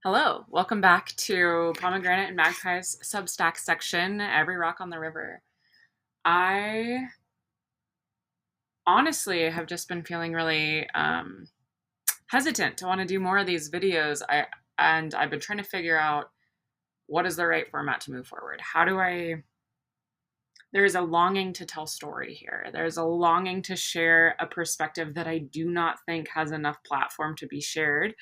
Hello, welcome back to Pomegranate and Magpie's Substack section, Every Rock on the River. I honestly have just been feeling really hesitant to want to do more of these videos. I've been trying to figure out what is the right format to move forward. There's a longing to tell story here. There's a longing to share a perspective that I do not think has enough platform to be shared.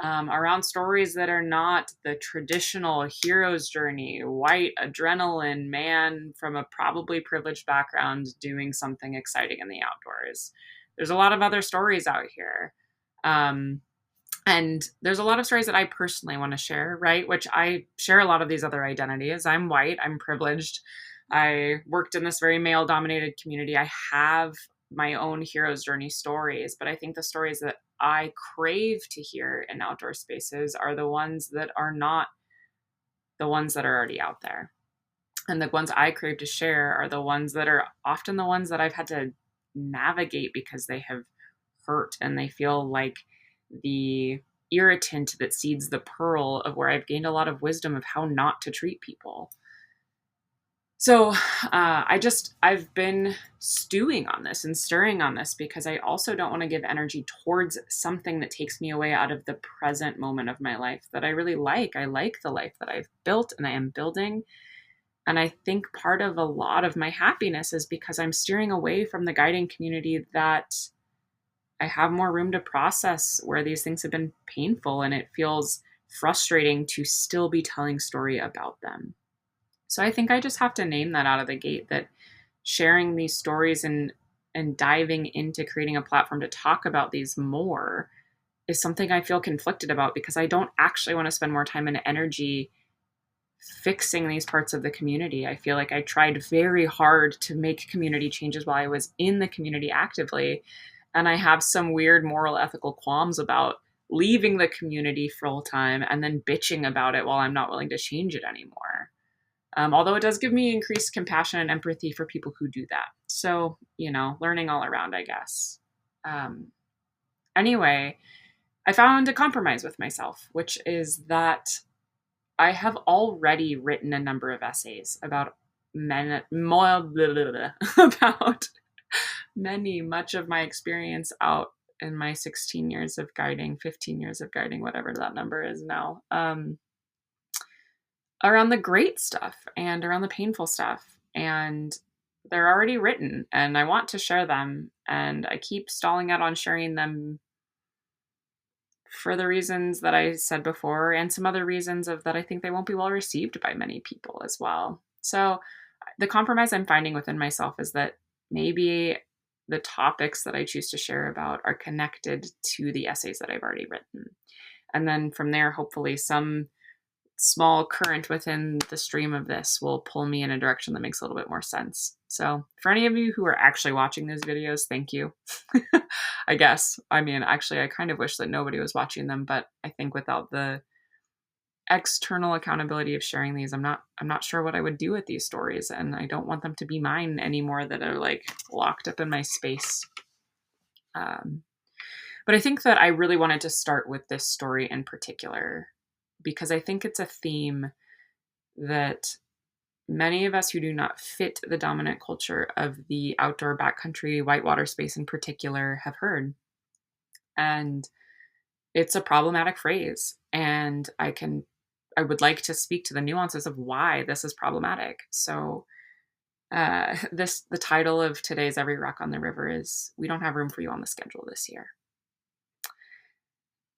Around stories that are not the traditional hero's journey, white adrenaline man from a probably privileged background doing something exciting in the outdoors. There's a lot of other stories out here. Um, and there's a lot of stories that I personally want to share, right? Which I share a lot of these other identities. I'm white, I'm privileged. I worked in this very male dominated community. I have my own hero's journey stories, but I think the stories that I crave to hear in outdoor spaces are the ones that are not the ones that are already out there. And the ones I crave to share are the ones that are often the ones that I've had to navigate because they have hurt and they feel like the irritant that seeds the pearl of where I've gained a lot of wisdom of how not to treat people. So I've been stewing on this and stirring on this because I also don't want to give energy towards something that takes me away out of the present moment of my life that I really like. I like the life that I've built and I am building. And I think part of a lot of my happiness is because I'm steering away from the guiding community that I have more room to process where these things have been painful and it feels frustrating to still be telling story about them. So I think I just have to name that out of the gate that sharing these stories and diving into creating a platform to talk about these more is something I feel conflicted about because I don't actually want to spend more time and energy fixing these parts of the community. I feel like I tried very hard to make community changes while I was in the community actively. And I have some weird moral ethical qualms about leaving the community full time and then bitching about it while I'm not willing to change it anymore. Although it does give me increased compassion and empathy for people who do that. So, learning all around, I guess. Um, anyway, I found a compromise with myself, which is that I have already written a number of essays about about much of my experience out in my 16 years of guiding, 15 years of guiding, whatever that number is now. Around the great stuff and around the painful stuff. And they're already written and I want to share them. And I keep stalling out on sharing them for the reasons that I said before and some other reasons of that I think they won't be well received by many people as well. So the compromise I'm finding within myself is that maybe the topics that I choose to share about are connected to the essays that I've already written. And then from there, hopefully some small current within the stream of this will pull me in a direction that makes a little bit more sense. So for any of you who are actually watching these videos, thank you. I guess. I mean, actually, I kind of wish that nobody was watching them, but I think without the external accountability of sharing these, I'm not sure what I would do with these stories, and I don't want them to be mine anymore that are like locked up in my space. But I think that I really wanted to start with this story in particular because I think it's a theme that many of us who do not fit the dominant culture of the outdoor backcountry whitewater space in particular have heard. And it's a problematic phrase. And I would like to speak to the nuances of why this is problematic. So the title of today's Every Rock on the River is We Don't Have Room for You on the Schedule This Year.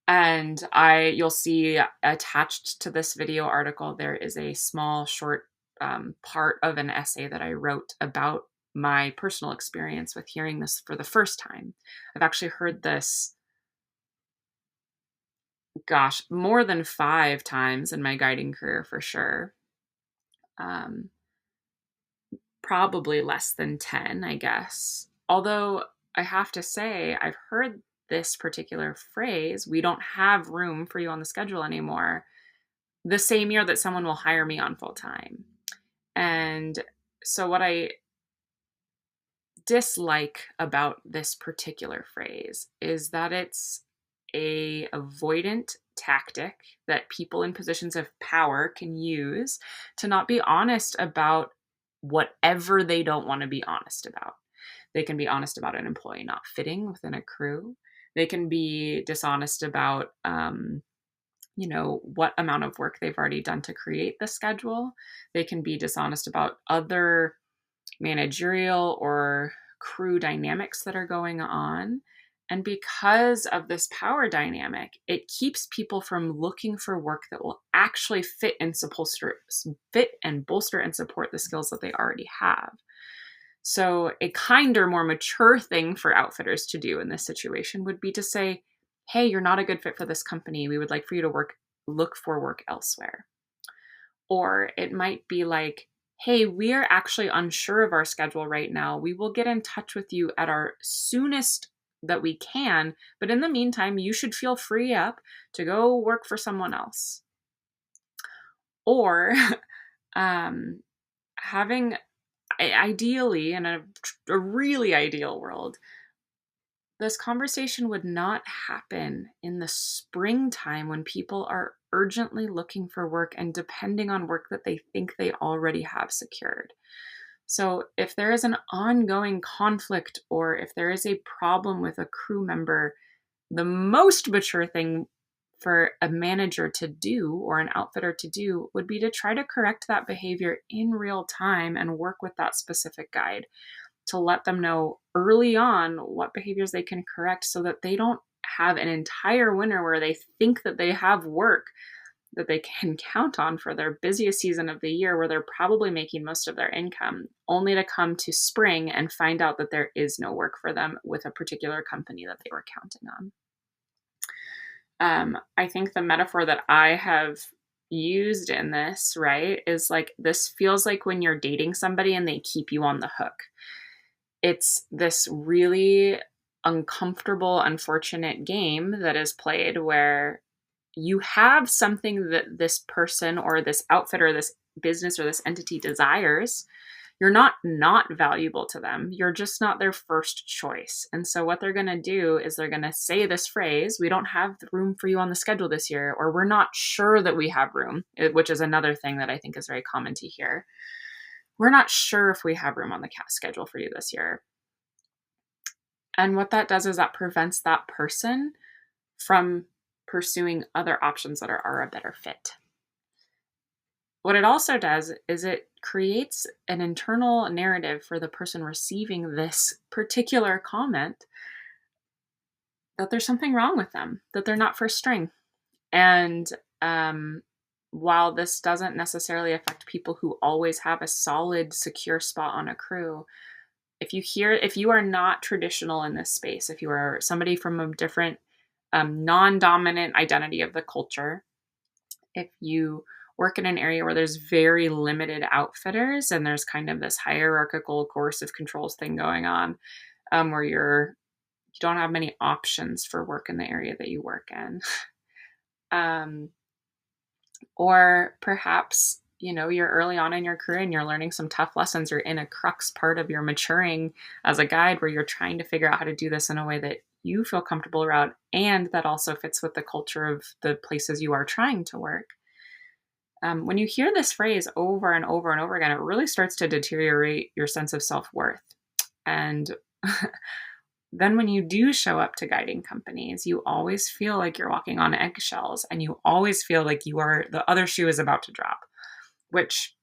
And you'll see attached to this video article, there is a small short part of an essay that I wrote about my personal experience with hearing this for the first time. I've actually heard this, more than 5 times in my guiding career for sure. Probably less than 10, I guess. Although I have to say, I've heard this particular phrase, we don't have room for you on the schedule anymore, the same year that someone will hire me on full time. And so what I dislike about this particular phrase is that it's a avoidant tactic that people in positions of power can use to not be honest about whatever they don't want to be honest about. They can be honest about an employee not fitting within a crew. They can be dishonest about, what amount of work they've already done to create the schedule. They can be dishonest about other managerial or crew dynamics that are going on. And because of this power dynamic, it keeps people from looking for work that will actually fit and bolster and support the skills that they already have. So a kinder, more mature thing for outfitters to do in this situation would be to say, hey, you're not a good fit for this company. We would like for you to look for work elsewhere. Or it might be like, hey, we are actually unsure of our schedule right now. We will get in touch with you at our soonest that we can. But in the meantime, you should feel free up to go work for someone else. Or having, ideally, in a really ideal world, this conversation would not happen in the springtime when people are urgently looking for work and depending on work that they think they already have secured. So if there is an ongoing conflict or if there is a problem with a crew member, the most mature thing for a manager to do or an outfitter to do would be to try to correct that behavior in real time and work with that specific guide to let them know early on what behaviors they can correct so that they don't have an entire winter where they think that they have work that they can count on for their busiest season of the year where they're probably making most of their income, only to come to spring and find out that there is no work for them with a particular company that they were counting on. I think the metaphor that I have used in this, right, is like this feels like when you're dating somebody and they keep you on the hook. It's this really uncomfortable, unfortunate game that is played where you have something that this person or this outfit or this business or this entity desires. You're not valuable to them. You're just not their first choice. And so what they're going to do is they're going to say this phrase, we don't have room for you on the schedule this year, or we're not sure that we have room, which is another thing that I think is very common to hear. We're not sure if we have room on the schedule for you this year. And what that does is that prevents that person from pursuing other options that are a better fit. What it also does is it creates an internal narrative for the person receiving this particular comment that there's something wrong with them, that they're not first string. And while this doesn't necessarily affect people who always have a solid, secure spot on a crew, if you are not traditional in this space, if you are somebody from a different non-dominant identity of the culture, if you work in an area where there's very limited outfitters and there's kind of this hierarchical coercive controls thing going on, where you don't have many options for work in the area that you work in. Or perhaps, you're early on in your career and you're learning some tough lessons. You're in a crux part of your maturing as a guide where you're trying to figure out how to do this in a way that you feel comfortable around and that also fits with the culture of the places you are trying to work. When you hear this phrase over and over and over again, it really starts to deteriorate your sense of self-worth. And then when you do show up to guiding companies, you always feel like you're walking on eggshells and you always feel like the other shoe is about to drop, which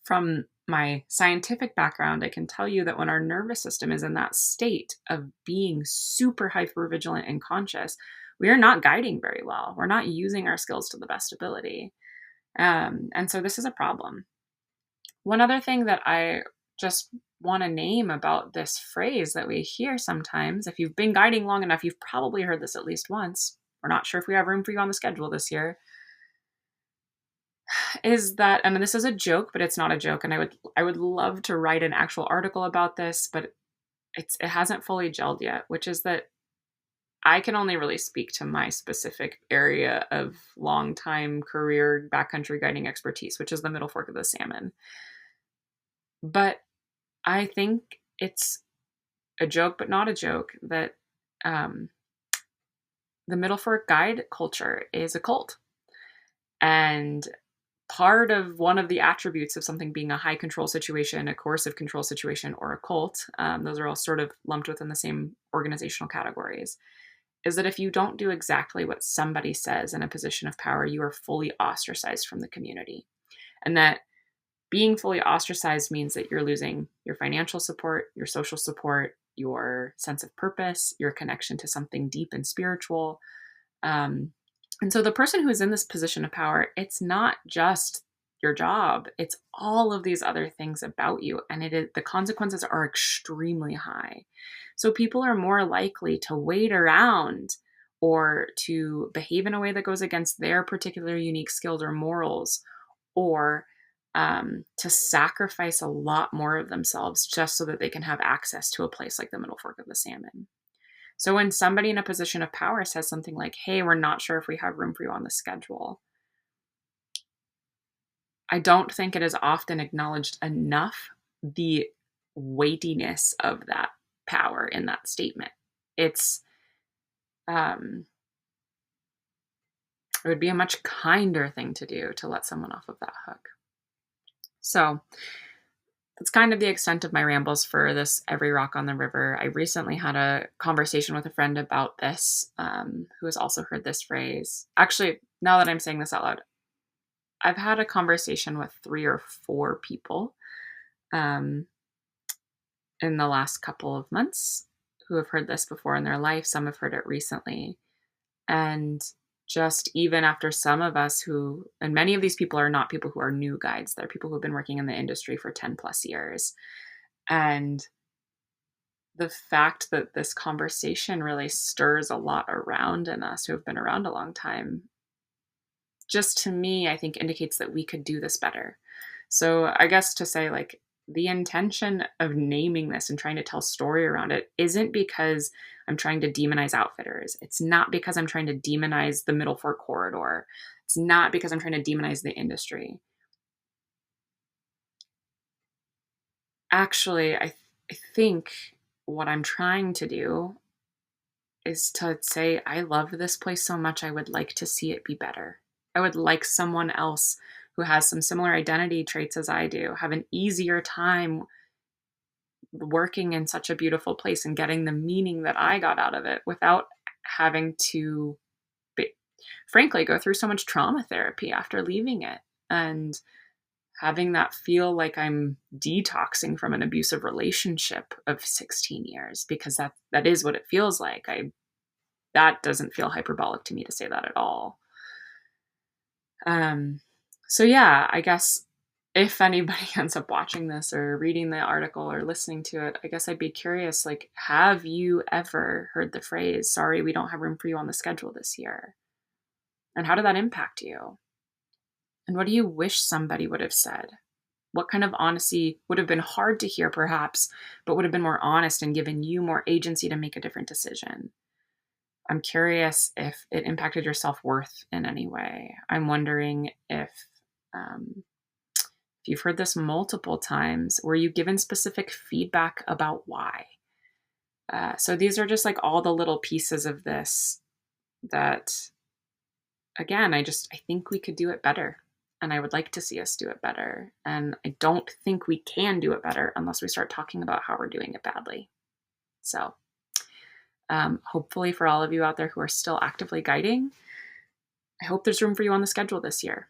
from my scientific background, I can tell you that when our nervous system is in that state of being super hypervigilant and conscious, we are not guiding very well. We're not using our skills to the best ability. And so this is a problem. One other thing that I just want to name about this phrase that we hear sometimes, if you've been guiding long enough, you've probably heard this at least once. We're not sure if we have room for you on the schedule this year. Is that, and this is a joke, but it's not a joke. And I would love to write an actual article about this, but it hasn't fully gelled yet, which is that I can only really speak to my specific area of long-time career backcountry guiding expertise, which is the Middle Fork of the Salmon. But I think it's a joke, but not a joke, that the Middle Fork guide culture is a cult. And part of one of the attributes of something being a high control situation, a coercive control situation, or a cult, those are all sort of lumped within the same organizational categories, is that if you don't do exactly what somebody says in a position of power, you are fully ostracized from the community. And that being fully ostracized means that you're losing your financial support, your social support, your sense of purpose, your connection to something deep and spiritual. And so the person who is in this position of power, it's not just your job, it's all of these other things about you. And the consequences are extremely high. So people are more likely to wait around or to behave in a way that goes against their particular unique skills or morals, or to sacrifice a lot more of themselves just so that they can have access to a place like the Middle Fork of the Salmon. So when somebody in a position of power says something like, hey, we're not sure if we have room for you on the schedule, I don't think it is often acknowledged enough the weightiness of that power in that statement. It would be a much kinder thing to do to let someone off of that hook. So that's kind of the extent of my rambles for this Every Rock on the River. I recently had a conversation with a friend about this, who has also heard this phrase. Actually, now that I'm saying this out loud, I've had a conversation with 3 or 4 people in the last couple of months who have heard this before in their life. Some have heard it recently. And just even after some of us who, and many of these people are not people who are new guides, they're people who've been working in the industry for 10 plus years. And the fact that this conversation really stirs a lot around in us who have been around a long time, just to me, I think indicates that we could do this better. So I guess to say, like, the intention of naming this and trying to tell story around it isn't because I'm trying to demonize outfitters. It's not because I'm trying to demonize the Middle Fork corridor. It's not because I'm trying to demonize the industry. Actually, I think what I'm trying to do is to say, I love this place so much, I would like to see it be better. I would like someone else who has some similar identity traits as I do have an easier time working in such a beautiful place and getting the meaning that I got out of it without having to, frankly, go through so much trauma therapy after leaving it, and having that feel like I'm detoxing from an abusive relationship of 16 years, because that is what it feels like. That doesn't feel hyperbolic to me to say that at all. So yeah, I guess if anybody ends up watching this or reading the article or listening to it, I guess I'd be curious, like, have you ever heard the phrase, sorry, we don't have room for you on the schedule this year? And how did that impact you? And what do you wish somebody would have said? What kind of honesty would have been hard to hear, perhaps, but would have been more honest and given you more agency to make a different decision? I'm curious if it impacted your self-worth in any way. I'm wondering if you've heard this multiple times, were you given specific feedback about why? So these are just like all the little pieces of this that, again, I think we could do it better. And I would like to see us do it better. And I don't think we can do it better unless we start talking about how we're doing it badly. So hopefully for all of you out there who are still actively guiding, I hope there's room for you on the schedule this year.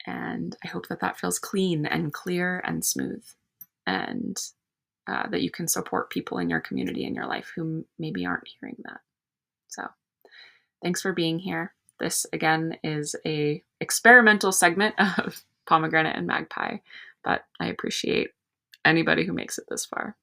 And I hope that feels clean and clear and smooth, and that you can support people in your community and your life who maybe aren't hearing that. So thanks for being here. This, again, is a experimental segment of Pomegranate and Magpie, but I appreciate anybody who makes it this far.